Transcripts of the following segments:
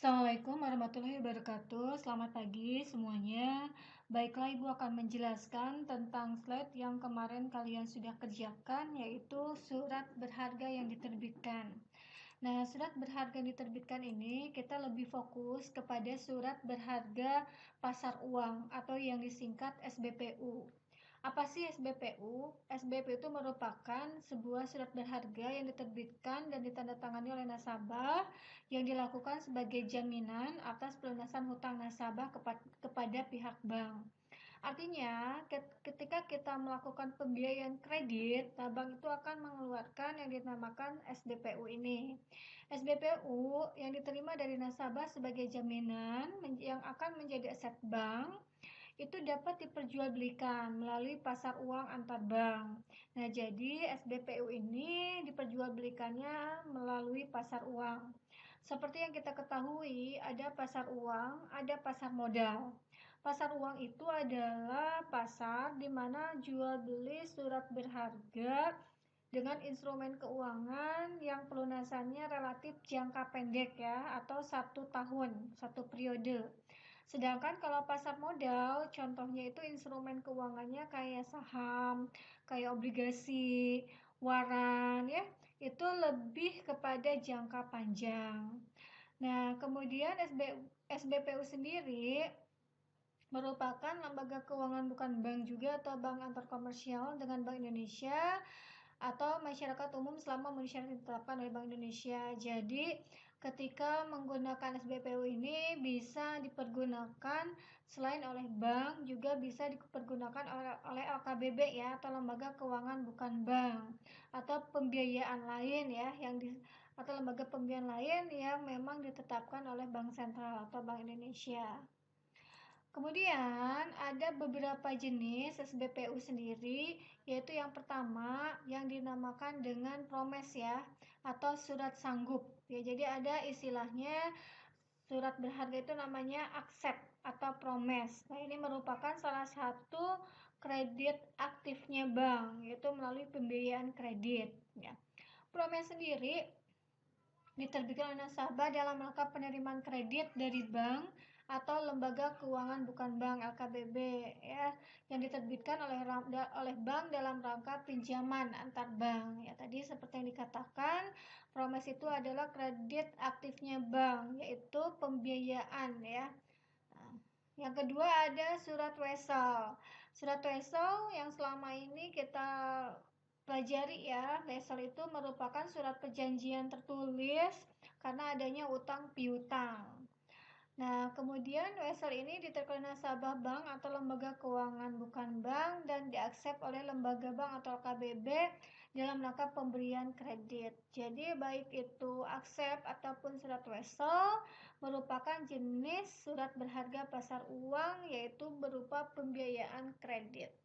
Assalamualaikum warahmatullahi wabarakatuh. Selamat pagi semuanya. Baiklah, Ibu akan menjelaskan tentang slide yang kemarin kalian sudah kerjakan, yaitu surat berharga yang diterbitkan. Nah, surat berharga yang diterbitkan ini kita lebih fokus kepada surat berharga pasar uang atau yang disingkat SBPU. Apa sih SBPU? SBPU itu merupakan sebuah surat berharga yang diterbitkan dan ditandatangani oleh nasabah yang dilakukan sebagai jaminan atas pelunasan hutang nasabah kepada pihak bank. Artinya, ketika kita melakukan pembiayaan kredit, bank itu akan mengeluarkan yang dinamakan SBPU ini. SBPU yang diterima dari nasabah sebagai jaminan yang akan menjadi aset bank itu dapat diperjualbelikan melalui pasar uang antar bank. Nah, jadi SBPU ini diperjualbelikannya melalui pasar uang. Seperti yang kita ketahui, ada pasar uang, ada pasar modal. Pasar uang itu adalah pasar di mana jual beli surat berharga dengan instrumen keuangan yang pelunasannya relatif jangka pendek ya, atau 1 tahun, 1 periode. Sedangkan kalau pasar modal, contohnya itu instrumen keuangannya kayak saham, kayak obligasi, waran ya, itu lebih kepada jangka panjang. Nah, kemudian SBPU sendiri merupakan lembaga keuangan bukan bank juga atau bank antar komersial dengan Bank Indonesia atau masyarakat umum selama memenuhi syarat yang ditetapkan oleh Bank Indonesia. Jadi, ketika menggunakan SBPU ini bisa dipergunakan selain oleh bank, juga bisa dipergunakan oleh LKBB ya, atau lembaga keuangan bukan bank, atau pembiayaan lain ya, atau lembaga pembiayaan lain yang memang ditetapkan oleh Bank Sentral atau Bank Indonesia. Kemudian ada beberapa jenis SBPU sendiri, yaitu yang pertama yang dinamakan dengan promes ya, atau surat sanggup ya. Jadi ada istilahnya surat berharga itu namanya accept atau promes. Nah, ini merupakan salah satu kredit aktifnya bank, yaitu melalui pembiayaan kredit ya. Promes sendiri diterbitkan oleh nasabah dalam rangka penerimaan kredit dari bank atau lembaga keuangan bukan bank LKBB ya, yang diterbitkan oleh bank dalam rangka pinjaman antar bank ya. Tadi seperti yang dikatakan, promes itu adalah kredit aktifnya bank, yaitu pembiayaan ya. Nah, yang kedua ada surat wesel. Surat wesel yang selama ini kita pelajari ya, wesel itu merupakan surat perjanjian tertulis karena adanya utang piutang. Nah, kemudian wesel ini diterbitkan nasabah bank atau lembaga keuangan bukan bank dan diaksep oleh lembaga bank atau LKBB dalam rangka pemberian kredit. Jadi baik itu aksep ataupun surat wesel merupakan jenis surat berharga pasar uang, yaitu berupa pembiayaan kredit.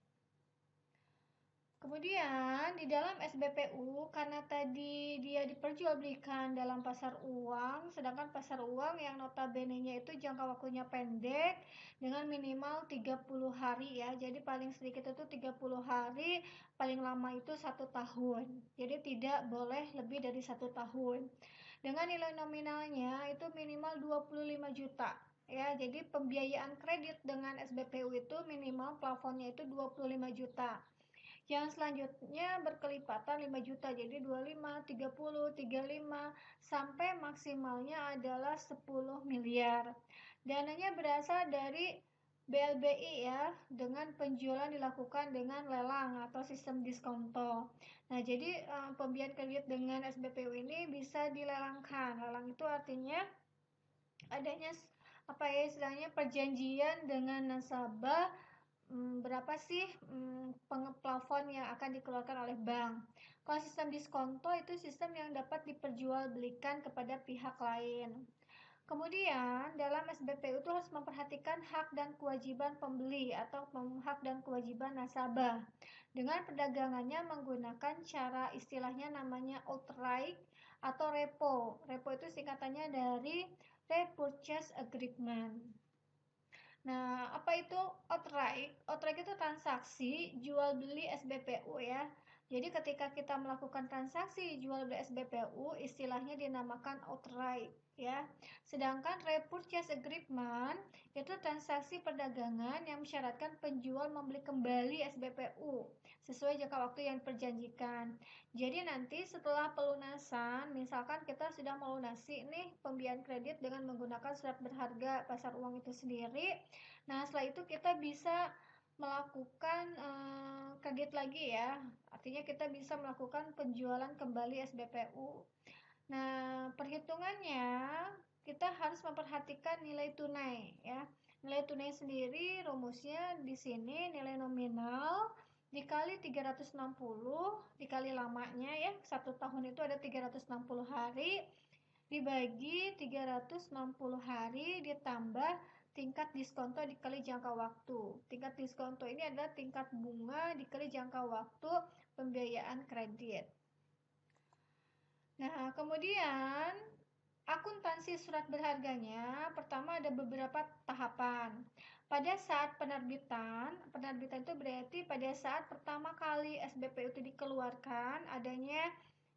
Kemudian di dalam SBPU, karena tadi dia diperjualbelikan dalam pasar uang, sedangkan pasar uang yang notabene-nya itu jangka waktunya pendek dengan minimal 30 hari ya. Jadi paling sedikit itu 30 hari, paling lama itu 1 tahun. Jadi tidak boleh lebih dari 1 tahun. Dengan nilai nominalnya itu minimal 25 juta. Ya, jadi pembiayaan kredit dengan SBPU itu minimal plafonnya itu 25 juta. Yang selanjutnya berkelipatan 5 juta, jadi 25, 30, 35, sampai maksimalnya adalah 10 miliar. Dananya berasal dari BLBI ya, dengan penjualan dilakukan dengan lelang atau sistem diskonto. Nah, jadi pembiayaan kredit dengan SBPU ini bisa dilelangkan. Lelang itu artinya adanya apa ya, istilahnya perjanjian dengan nasabah berapa sih plafon yang akan dikeluarkan oleh bank. Kalau sistem diskonto itu sistem yang dapat diperjualbelikan kepada pihak lain. Kemudian dalam SBPU itu harus memperhatikan hak dan kewajiban pembeli atau hak dan kewajiban nasabah dengan perdagangannya menggunakan cara istilahnya namanya outright atau repo. Repo itu singkatannya dari repurchase agreement. Nah, apa itu outright? Outright itu transaksi jual beli SBPU ya. Jadi ketika kita melakukan transaksi jual beli SBPU, istilahnya dinamakan outright. ya. Sedangkan repurchase agreement itu transaksi perdagangan yang mensyaratkan penjual membeli kembali SBPU sesuai jangka waktu yang diperjanjikan. Jadi nanti setelah pelunasan, misalkan kita sudah melunasi nih pembiayaan kredit dengan menggunakan surat berharga pasar uang itu sendiri. Nah, setelah itu kita bisa melakukan kredit lagi ya. Artinya kita bisa melakukan penjualan kembali SBPU. Nah, perhitungannya kita harus memperhatikan nilai tunai ya. Nilai tunai sendiri rumusnya di sini nilai nominal dikali 360 dikali lamanya ya. 1 tahun itu ada 360 hari dibagi 360 hari ditambah tingkat diskonto dikali jangka waktu. Tingkat diskonto ini adalah tingkat bunga dikali jangka waktu pembiayaan kredit. Nah, kemudian akuntansi surat berharganya, pertama ada beberapa tahapan. Pada saat penerbitan itu berarti pada saat pertama kali SBPU itu dikeluarkan, adanya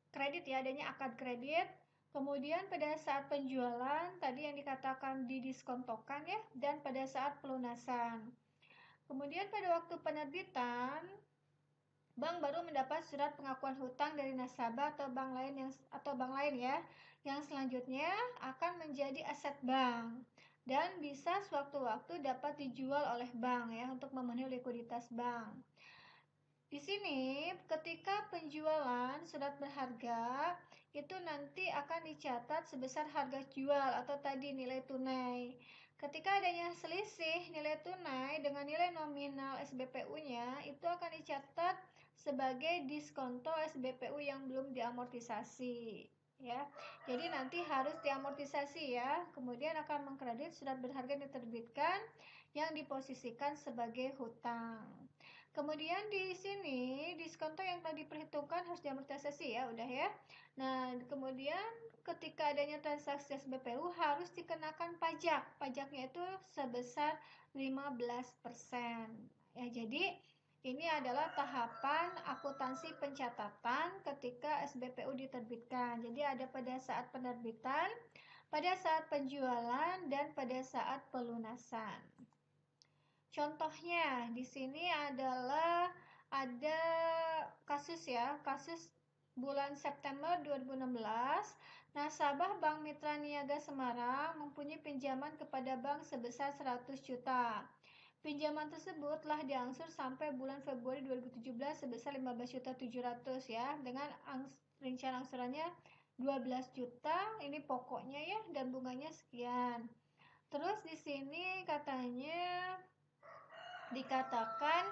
kredit ya, adanya akad kredit. Kemudian pada saat penjualan, tadi yang dikatakan didiskontokan ya, dan pada saat pelunasan. Kemudian pada waktu penerbitan, bank baru mendapat surat pengakuan hutang dari nasabah atau bank lain ya, yang selanjutnya akan menjadi aset bank dan bisa sewaktu-waktu dapat dijual oleh bank ya untuk memenuhi likuiditas bank. Di sini ketika penjualan surat berharga itu nanti akan dicatat sebesar harga jual atau tadi nilai tunai. Ketika adanya selisih nilai tunai dengan nilai nominal SBPU-nya itu akan dicatat sebagai diskonto SBPU yang belum diamortisasi ya. Jadi nanti harus diamortisasi ya. Kemudian akan mengkredit surat berharga yang diterbitkan yang diposisikan sebagai hutang. Kemudian di sini diskonto yang tadi diperhitungkan harus diamortisasi ya, udah ya. Nah, kemudian ketika adanya transaksi SBPU harus dikenakan pajak. Pajaknya itu sebesar 15%. Ya, jadi ini adalah tahapan akuntansi pencatatan ketika SBPU diterbitkan. Jadi ada pada saat penerbitan, pada saat penjualan, dan pada saat pelunasan. Contohnya di sini adalah ada kasus bulan September 2016, nasabah Bank Mitra Niaga Semarang mempunyai pinjaman kepada bank sebesar 100 juta. Pinjaman tersebut telah diangsur sampai bulan Februari 2017 sebesar 15.700 ya, dengan rencana angsurannya 12 juta, ini pokoknya ya, dan bunganya sekian. Terus di sini katanya dikatakan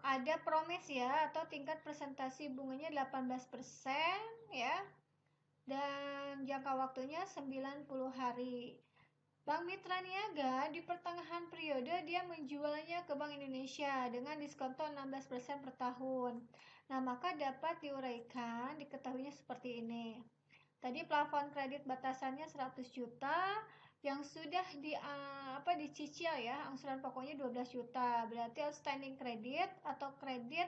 ada promes ya atau tingkat presentasi bunganya 18% ya, dan jangka waktunya 90 hari. Bank Mitra Niaga di pertengahan periode dia menjualnya ke Bank Indonesia dengan diskonto 16% per tahun. Nah, maka dapat diuraikan, diketahuinya seperti ini. Tadi plafon kredit batasannya 100 juta yang sudah dicicil ya, angsuran pokoknya 12 juta. Berarti outstanding kredit atau kredit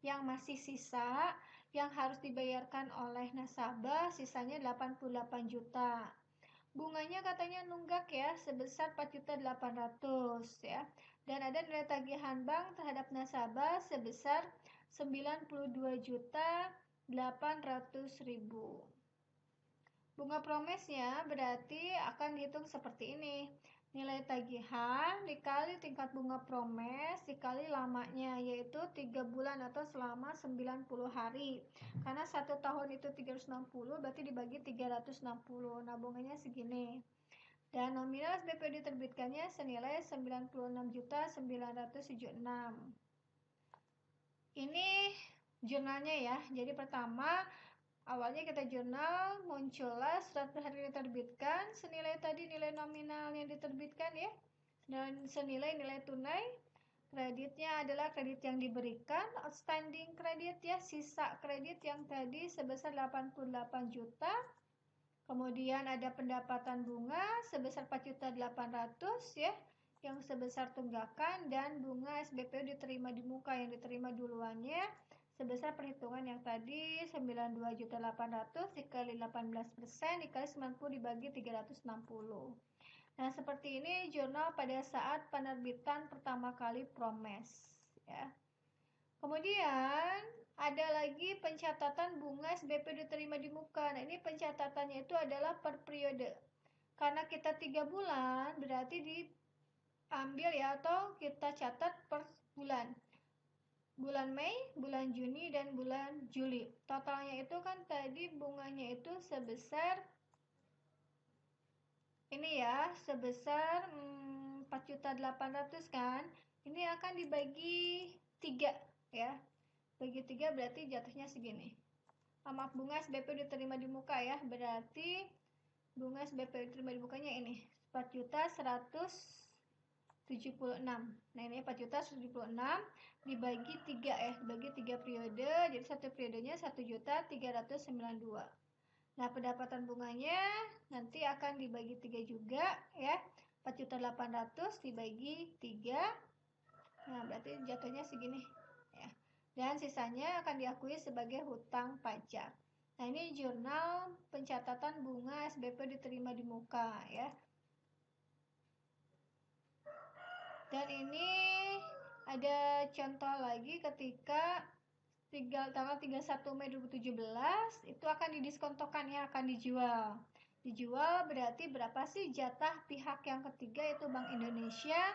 yang masih sisa yang harus dibayarkan oleh nasabah sisanya 88 juta. Bunganya katanya nunggak ya sebesar 4.800.000 ya. Dan ada nilai tagihan bank terhadap nasabah sebesar 92.800.000. Bunga promesnya berarti akan dihitung seperti ini. Nilai tagihan dikali tingkat bunga promes dikali lamanya, yaitu 3 bulan atau selama 90 hari. Karena 1 tahun itu 360, berarti dibagi 360. Nah, bunganya segini. Dan nominal SBPU diterbitkannya senilai 96.976. Ini jurnalnya ya. Jadi pertama awalnya kita jurnal, muncullah surat berharga yang diterbitkan, senilai tadi nilai nominal yang diterbitkan ya, dan senilai nilai tunai. Kreditnya adalah kredit yang diberikan, outstanding kredit ya, sisa kredit yang tadi sebesar 88 juta. Kemudian ada pendapatan bunga sebesar 4.800 ya, yang sebesar tunggakan, dan bunga SBPU diterima di muka yang diterima duluannya sebesar perhitungan yang tadi 92.800.000 dikali 18% dikali 90 dibagi 360. Nah, seperti ini jurnal pada saat penerbitan pertama kali Promes, ya. Kemudian ada lagi pencatatan bunga SBP diterima di muka. Nah, ini pencatatannya itu adalah per periode. Karena kita 3 bulan, berarti diambil ya, atau kita catat per bulan. Bulan Mei, bulan Juni, dan bulan Juli. Totalnya itu kan tadi bunganya itu sebesar ini ya, sebesar 4.800.000 kan. Ini akan dibagi 3 ya. Bagi 3 berarti jatuhnya segini. Maaf, bunga SBP diterima di muka ya. Berarti bunga SBP diterima di mukanya ini 4.176. Nah, ini 4.176 dibagi 3 ya, dibagi 3 periode. Jadi satu periodenya 1.392. Nah, pendapatan bunganya nanti akan dibagi 3 juga ya. 4.800.000 dibagi 3. Nah, berarti jatuhnya segini ya. Dan sisanya akan diakui sebagai hutang pajak. Nah, ini jurnal pencatatan bunga SBP diterima di muka ya. Dan ini ada contoh lagi ketika tanggal 31 Mei 2017 itu akan didiskontokan ya, akan dijual. Dijual berarti berapa sih jatah pihak yang ketiga yaitu Bank Indonesia.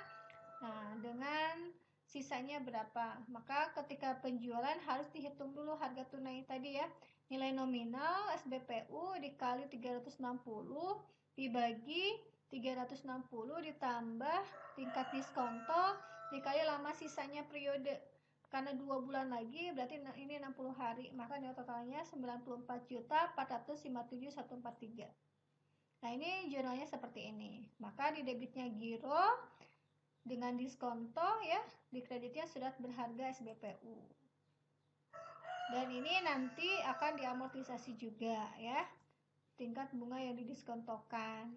Nah, dengan sisanya berapa? Maka ketika penjualan harus dihitung dulu harga tunai tadi ya. Nilai nominal SBPU dikali 360 dibagi 360 ditambah tingkat diskonto dikali lama sisanya periode. Karena 2 bulan lagi berarti ini 60 hari, maka nilai totalnya 94.457.143. Nah, ini jurnalnya seperti ini. Maka di debitnya giro dengan diskonto ya, di kreditnya surat berharga SBPU. Dan ini nanti akan diamortisasi juga ya, tingkat bunga yang didiskontokan.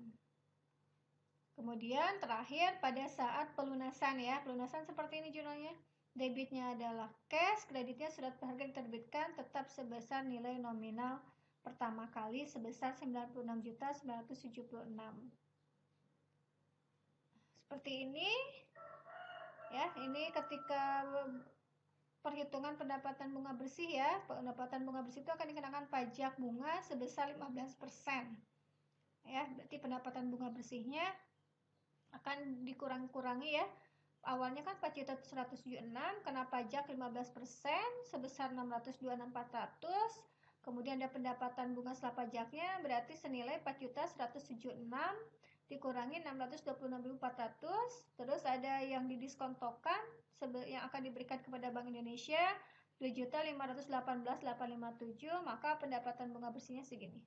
Kemudian terakhir pada saat pelunasan ya, pelunasan seperti ini jurnalnya. Debitnya adalah cash, kreditnya surat berharga diterbitkan tetap sebesar nilai nominal pertama kali sebesar 96.976. Seperti ini ya, ini ketika perhitungan pendapatan bunga bersih ya. Pendapatan bunga bersih itu akan dikenakan pajak bunga sebesar 15%. Ya, berarti pendapatan bunga bersihnya akan dikurang-kurangi ya. Awalnya kan 4.176, kena pajak 15% sebesar 602.400. Kemudian ada pendapatan bunga setelah pajaknya berarti senilai 4.176 dikurangi 626.400. Terus ada yang didiskontokan yang akan diberikan kepada Bank Indonesia 2.518.857, maka pendapatan bunga bersihnya segini.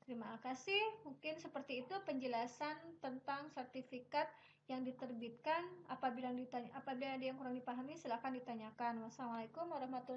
Terima kasih. Mungkin seperti itu penjelasan tentang sertifikat yang diterbitkan. Apabila ada yang kurang dipahami, silakan ditanyakan. Wassalamualaikum warahmatullahi wabarakatuh.